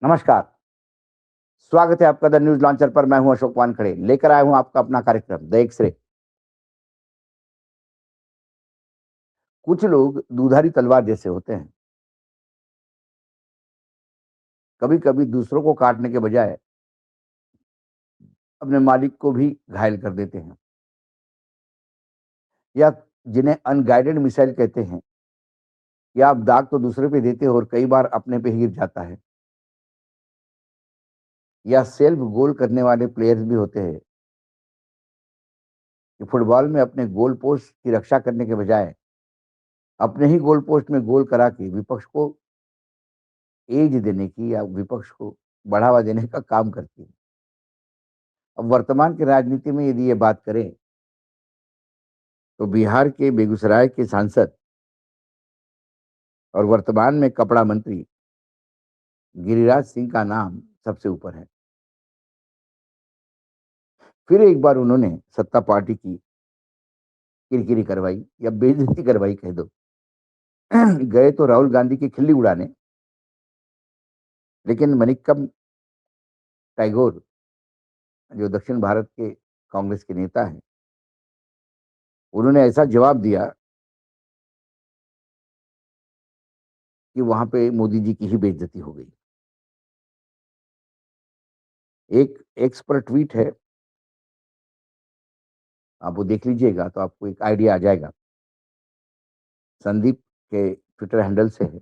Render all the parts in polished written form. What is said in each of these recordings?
नमस्कार, स्वागत है आपका द न्यूज़ लॉन्चर पर। मैं हूं अशोक वानखड़े, लेकर आया हूं आपका अपना कार्यक्रम द एक्स-रे। कुछ लोग दुधारी तलवार जैसे होते हैं। कभी-कभी दूसरों को काटने के बजाय अपने मालिक को भी घायल कर देते हैं, या जिन्हें अनगाइडेड मिसाइल कहते हैं, या आप दाग तो दूसरे पे देते हो और कई बार अपने पे ही गिर जाता है। या सेल्फ गोल करने वाले प्लेयर्स भी होते हैं कि फुटबॉल में अपने गोल पोस्ट की रक्षा करने के बजाय अपने ही गोल पोस्ट में गोल करा के विपक्ष को एज देने की या विपक्ष को बढ़ावा देने का काम करती है। अब वर्तमान की राजनीति में यदि ये बात करें, तो बिहार के बेगूसराय के सांसद और वर्तमान में कपड़ा मंत्री गिरिराज सिंह का नाम सबसे ऊपर है। फिर एक बार उन्होंने सत्ता पार्टी की किरकिरी करवाई या बेइज्जती करवाई कह दो। गए तो राहुल गांधी की खिल्ली उड़ाने, लेकिन मनिक्कम टैगोर, जो दक्षिण भारत के कांग्रेस के नेता हैं, उन्होंने ऐसा जवाब दिया कि वहां पे मोदी जी की ही बेइज्जती हो गई। एक एक्स पर ट्वीट है, आप वो देख लीजिएगा तो आपको एक आइडिया आ जाएगा। संदीप के ट्विटर हैंडल से है।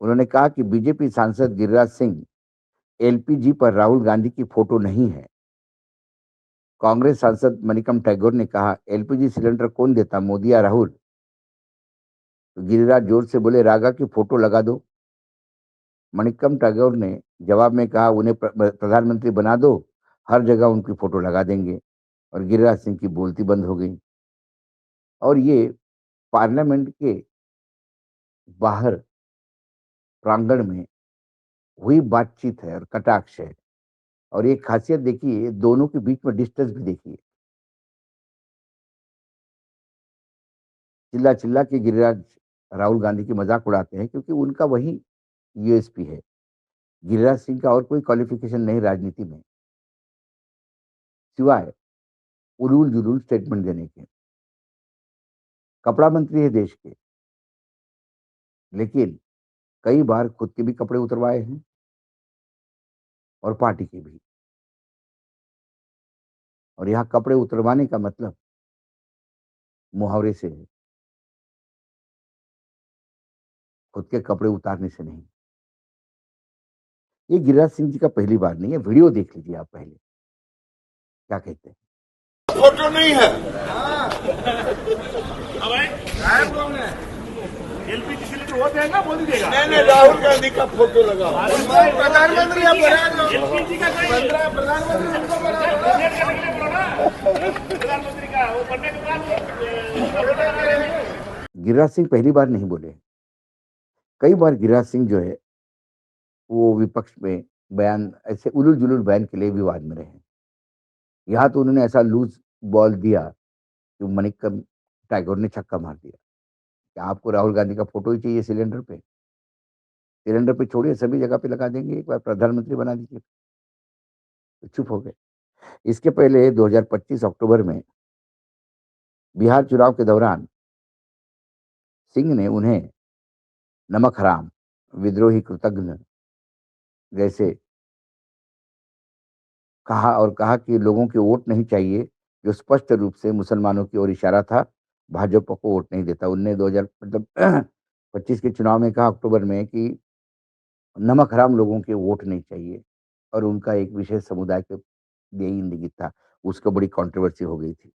उन्होंने कहा कि बीजेपी सांसद गिरिराज सिंह एलपीजी पर राहुल गांधी की फोटो नहीं है। कांग्रेस सांसद मनिकम टैगोर ने कहा, एलपीजी सिलेंडर कौन देता, मोदी या राहुल? तो गिरिराज जोर से बोले, रागा की फोटो लगा दो। मनिकम टैगोर ने जवाब में कहा, उन्हें प्रधानमंत्री बना दो, हर जगह उनकी फोटो लगा देंगे। और गिरिराज सिंह की बोलती बंद हो गई। और ये पार्लियामेंट के बाहर प्रांगण में हुई बातचीत है और कटाक्ष है। और एक खासियत देखिए, दोनों के बीच में डिस्टेंस भी देखिए। चिल्ला चिल्ला के गिरिराज राहुल गांधी की मजाक उड़ाते हैं, क्योंकि उनका वही यूएसपी है। गिरिराज सिंह का और कोई क्वालिफिकेशन नहीं राजनीति में, सिवाय उलूल जुलूल स्टेटमेंट देने के। कपड़ा मंत्री है देश के, लेकिन कई बार खुद के भी कपड़े उतरवाए हैं और पार्टी के भी। और यहाँ कपड़े उतरवाने का मतलब मुहावरे से है, खुद के कपड़े उतारने से नहीं। ये गिरिराज सिंह जी का पहली बार नहीं है, वीडियो देख लीजिए आप पहले, क्या कहते हैं। फोटो नहीं है। एलपीजी सिलेंडर वो देगा मोदी देगा। मैंने राहुल गांधी का फोटो लगा। प्रधानमंत्री आप बना दो। एलपीजी का प्रधानमंत्री उनको बना दो। प्रधानमंत्री का वो बनने के बाद गिरिराज सिंह पहली बार नहीं बोले। कई बार गिरिराज सिंह जो है वो विपक्ष में बयान, ऐसे उलूल जुलूल बयान के लिए विवाद में रहे। यहाँ तो उन्होंने ऐसा लूज बॉल दिया कि मनिक्कम टैगोर ने छक्का मार दिया। क्या आपको राहुल गांधी का फोटो ही चाहिए सिलेंडर पे? सिलेंडर पे छोड़िए, सभी जगह पे लगा देंगे, एक बार प्रधानमंत्री बना दीजिए। तो चुप हो गए। इसके पहले 2025 अक्टूबर में बिहार चुनाव के दौरान सिंह ने उन्हें नमक हराम, विद्रोही, कृतघ्न जैसे कहा, और कहा कि लोगों के वोट नहीं चाहिए, जो स्पष्ट रूप से मुसलमानों की ओर इशारा था। भाजपा को वोट नहीं देता। उनने 2000 मतलब 25 के चुनाव में कहा अक्टूबर में कि नमक हराम लोगों के वोट नहीं चाहिए, और उनका एक विशेष समुदाय के लिए इंगित था। उसको बड़ी कंट्रोवर्सी हो गई थी।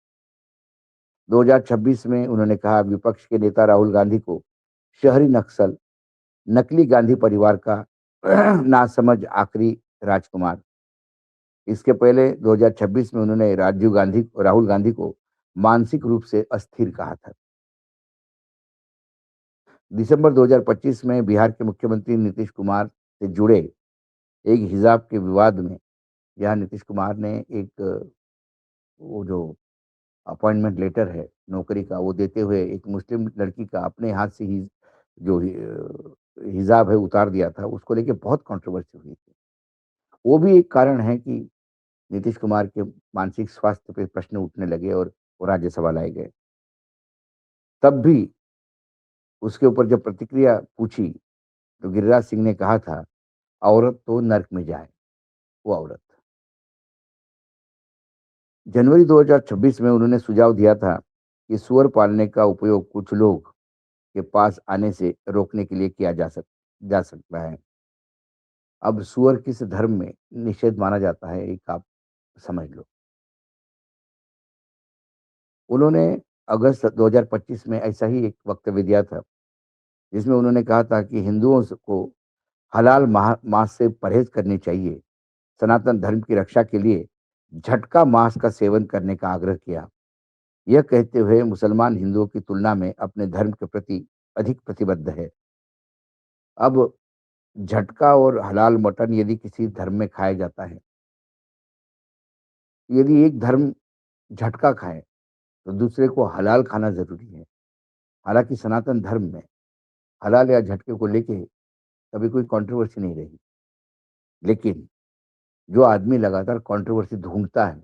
2026 में उन्होंने कहा, विपक्ष के नेता राहुल गांधी को शहरी नक्सल, नकली गांधी परिवार का नासमझ आखिरी राजकुमार। इसके पहले 2026 में उन्होंने राहुल गांधी को मानसिक रूप से अस्थिर कहा था। दिसंबर 2025 में बिहार के मुख्यमंत्री नीतीश कुमार से जुड़े एक हिजाब के विवाद में, जहां नीतीश कुमार ने एक वो जो अपॉइंटमेंट लेटर है नौकरी का, वो देते हुए एक मुस्लिम लड़की का अपने हाथ से ही जो हिजाब है उतार दिया था, उसको लेके बहुत कंट्रोवर्सी हुई थी। वो भी एक कारण है कि नीतीश कुमार के मानसिक स्वास्थ्य पे प्रश्न उठने लगे और वो राज्यसभा लाए गए। तब भी उसके ऊपर जब प्रतिक्रिया पूछी, तो गिरिराज सिंह ने कहा था, औरत तो नर्क में जाए, वो औरत। जनवरी 2026 में उन्होंने सुझाव दिया था कि सुअर पालने का उपयोग कुछ लोग के पास आने से रोकने के लिए किया जा सकता है। अब सुअर किस धर्म में निषेध माना जाता है, एक आप समझ लो। उन्होंने अगस्त 2025 में ऐसा ही एक वक्तव्य दिया था, जिसमें उन्होंने कहा था कि को हलाल मांस से परहेज करनी चाहिए। सनातन धर्म की रक्षा के लिए झटका मांस का सेवन करने का आग्रह किया। यह कहते हुए मुसलमान हिंदुओं की तुलना में अपने धर्म के प्रति अधिक प्रतिबद्ध है। अब झटका और हलाल मटन यदि किसी धर्म में खाया जाता है, यदि एक धर्म झटका खाए, तो दूसरे को हलाल खाना ज़रूरी है। हालाँकि सनातन धर्म में हलाल या झटके को लेके कभी कोई कंट्रोवर्सी नहीं रही। लेकिन जो आदमी लगातार कंट्रोवर्सी ढूँढता है,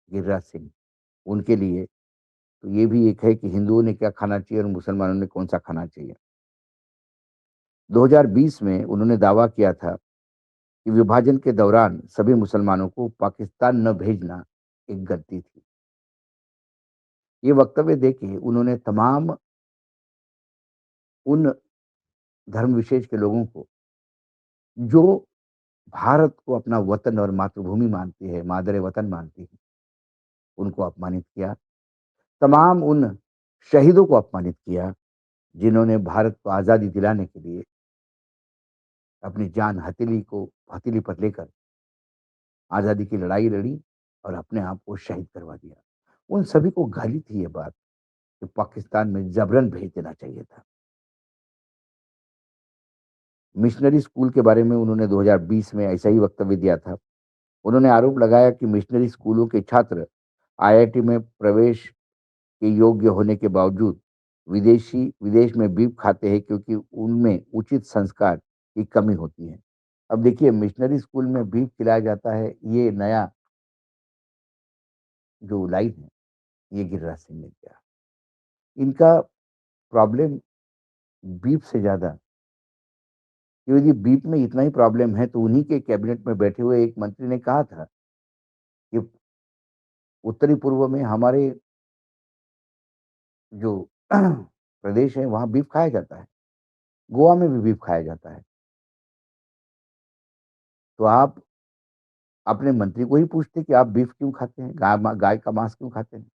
गिरिराज सिंह, उनके लिए तो ये भी एक है कि हिंदुओं ने क्या खाना चाहिए और मुसलमानों ने कौन-सा खाना चाहिए। 2020 में उन्होंने दावा किया था कि विभाजन के दौरान सभी मुसलमानों को पाकिस्तान न भेजना एक गलती थी। ये वक्तव्य देके उन्होंने तमाम उन धर्म विशेष के लोगों को, जो भारत को अपना वतन और मातृभूमि मानती है, मादर-ए-वतन मानती है, उनको अपमानित किया। तमाम उन शहीदों को अपमानित किया, जिन्होंने भारत को आज़ादी दिलाने के लिए अपनी जान हथेली पर लेकर आज़ादी की लड़ाई लड़ी और अपने आप को शहीद करवा दिया। उन सभी को गाली थी ये बात कि पाकिस्तान में ज़बरन भेज देना चाहिए था। मिशनरी स्कूल के बारे में उन्होंने 2020 में ऐसा ही वक्तव्य दिया था। उन्होंने आरोप लगाया कि मिशनरी स्कूलों के छात्र आईआईटी में प्रवेश के योग्य होने के बावजूद विदेश में बीफ खाते हैं, क्योंकि उनमें उचित संस्कार की कमी होती है। अब देखिए, मिशनरी स्कूल में बीफ खिलाया जाता है, ये नया जो लाइन है, ये गिरिराज सिंह ने किया। इनका प्रॉब्लम बीफ से ज़्यादा, यदि बीफ में इतना ही प्रॉब्लम है, तो उन्हीं के कैबिनेट में बैठे हुए एक मंत्री ने कहा था कि उत्तरी पूर्व में हमारे जो प्रदेश है, वहाँ बीफ खाया जाता है। गोवा में भी बीफ खाया जाता है। तो आप अपने मंत्री को ही पूछते कि आप बीफ क्यों खाते हैं? गाय का मांस क्यों खाते हैं?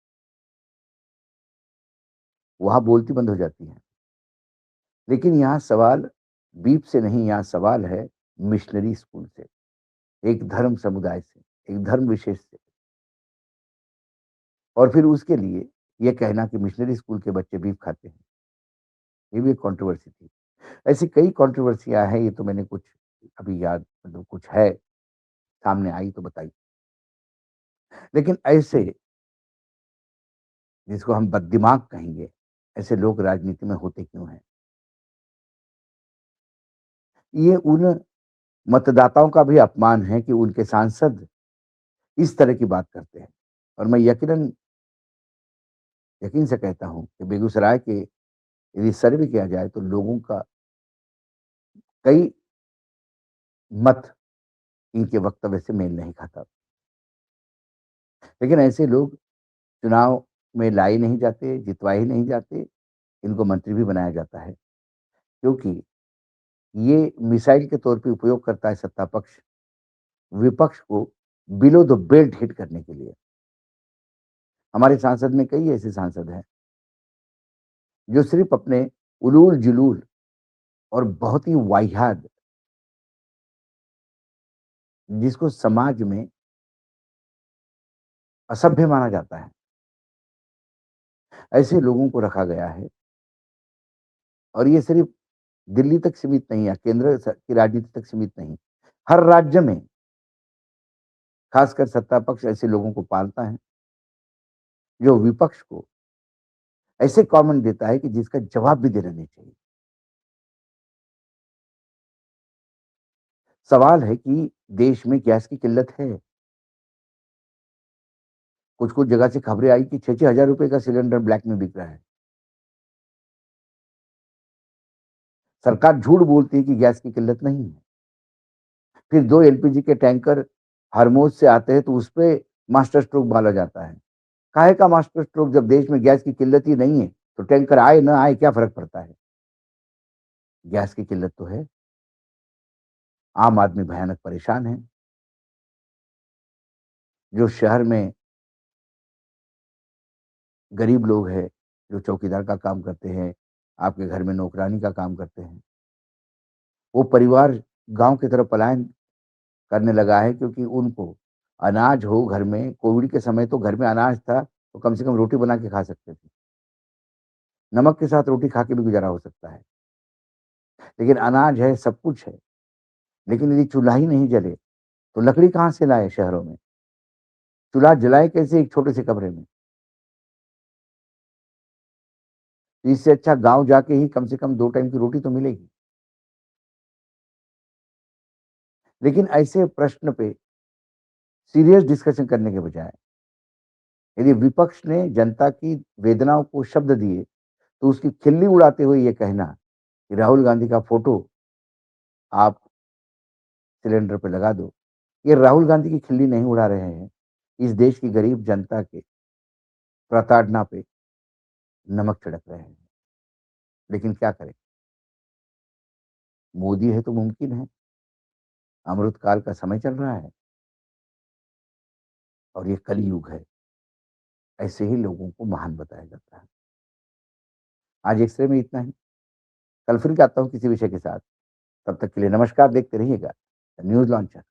वहाँ बोलती बंद हो जाती है। लेकिन यहाँ सवाल बीफ से नहीं, यहाँ सवाल है मिशनरी स्कूल से, एक धर्म समुदाय से, एक धर्म विशेष से। और फिर उसके लिए ये कहना कि मिशनरी स्कूल के बच्चे बीफ खाते हैं, ये भी एक कंट्रोवर्सी थी। ऐसी कई कंट्रोवर्सियाँ हैं, ये तो मैंने कुछ अभी याद, मतलब कुछ है, सामने आई तो बताई। लेकिन ऐसे, जिसको हम बददिमाग कहेंगे, ऐसे लोग राजनीति में होते क्यों हैं? ये उन मतदाताओं का भी अपमान है कि उनके सांसद इस तरह की बात करते हैं। और मैं यकीन से कहता हूँ कि बेगूसराय के यदि सर्वे किया जाए, तो लोगों का कई मत इनके वक्तव्य से मेल नहीं खाता। लेकिन ऐसे लोग चुनाव में लाए नहीं जाते, जितवाए ही नहीं जाते, इनको मंत्री भी बनाया जाता है। क्योंकि ये मिसाइल के तौर पे उपयोग करता है सत्ता पक्ष, विपक्ष को बिलो द बेल्ट हिट करने के लिए। हमारे सांसद में कई ऐसे सांसद हैं, जो सिर्फ़ अपने उलूल-जुलूल और बहुत ही वाहियात, जिसको समाज में असभ्य माना जाता है, ऐसे लोगों को रखा गया है। और ये सिर्फ़ दिल्ली तक सीमित नहीं है, केंद्र की राजनीति तक सीमित नहीं। हर राज्य में, खासकर सत्ता पक्ष ऐसे लोगों को पालता है, जो विपक्ष को ऐसे कमेंट देता है कि जिसका जवाब भी देना नहीं चाहिए। सवाल है कि देश में गैस की किल्लत है। कुछ-कुछ जगह से खबरें आई कि 6-6 हज़ार रुपए का सिलेंडर ब्लैक में बिक रहा है। सरकार झूठ बोलती है कि गैस की किल्लत नहीं है। फिर 2 एलपीजी के टैंकर हरमोज से आते हैं तो उसपे मास्टर स्ट्रोक बाला जाता है। काहे का मास्टर स्ट्रोक जब देश में गैस की किल्लत ही नहीं है, तो टैंकर आए ना आए क्या फ़र्क पड़ता है? गैस की किल्लत तो है। आम आदमी भयानक परेशान है। जो शहर में गरीब लोग हैं, जो चौकीदार का काम करते हैं, आपके घर में नौकरानी का काम करते हैं, वो परिवार गाँव की तरफ पलायन करने लगा है क्योंकि उनको अनाज हो घर में, कोविड के समय तो घर में अनाज था, तो कम से कम रोटी बना के खा सकते थे। नमक के साथ रोटी खा के भी गुज़ारा हो सकता है। लेकिन अनाज है, सब कुछ है, लेकिन यदि चूल्हा ही नहीं जले, तो लकड़ी कहाँ से लाएँ शहरों में? चूल्हा जलाएँ कैसे एक छोटे से कमरे में? तो इससे अच्छा गाँव जाके ही कम से कम 2 टाइम की रोटी तो मिलेगी। लेकिन ऐसे प्रश्न पे सीरियस डिस्कशन करने के बजाय यदि विपक्ष ने जनता की वेदनाओं को शब्द दिए, तो उसकी खिल्ली उड़ाते हुए ये कहना कि राहुल गांधी का फ़ोटो आप सिलेंडर पे लगा दो, ये राहुल गांधी की खिल्ली नहीं उड़ा रहे हैं, इस देश की गरीब जनता के प्रताड़ना पे नमक छिड़क रहे हैं। लेकिन क्या करें? मोदी है तो मुमकिन है। अमृत काल का समय चल रहा है और ये कलयुग है। ऐसे ही लोगों को महान बताया जाता है। आज एक्स-रे में इतना ही। कल फिर आता हूँ किसी विषय के साथ। तब तक के लिए नमस्कार, देखते रहिएगा न्यूज़ लॉन्चर।